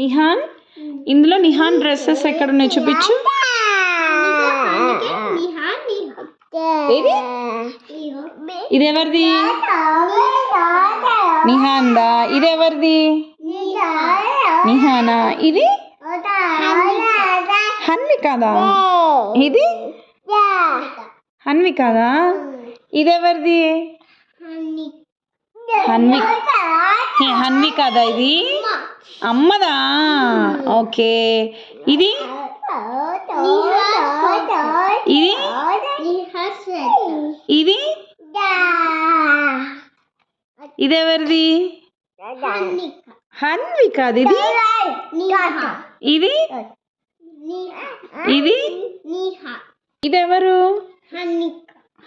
నిహాన్ ఇందులో నిహాన్ డ్రెస్సెస్ ఎక్కడ ఉన్నాయి చూపించు. ఇది ఎవరిది? నిహాన్దా. ఇది ఎవరిది? నిహానా. ఇది హన్వికాదా. ఇది హన్వికాదా. ఇది ఎవరిది? హన్వికాదా. ఇది అమ్మదా. ఓకే. ఇది ఇది ఇది ఇది ఎవరిది? హన్వికాది. ఇది ఇది ఇది ఇది ఎవరు?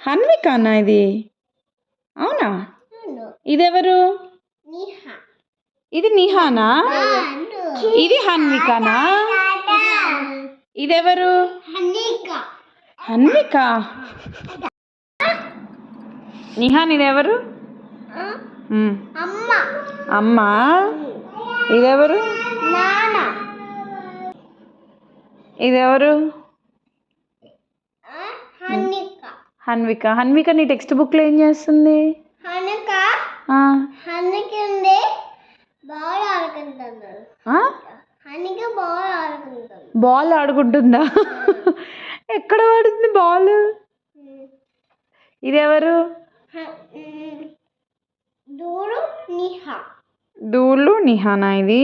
హన్వికానా. ఇది అవునా. ఇదెవరు? ఇది నిహానా. ఇది హన్వికానా. ఇదెవరు? హన్విక. నిహాన్ ఇదెవరు? అమ్మా. ఇదెవరు? ఇదెవరు? హన్విక. హన్విక నీ టెక్స్ట్ బుక్లో ఏం చేస్తుంది? బాల్ ఆడుకుంటుందా? ఎక్కడ ఆడుతుంది బాల్? ఇదెవరు? దూలు నిహానా. ఇది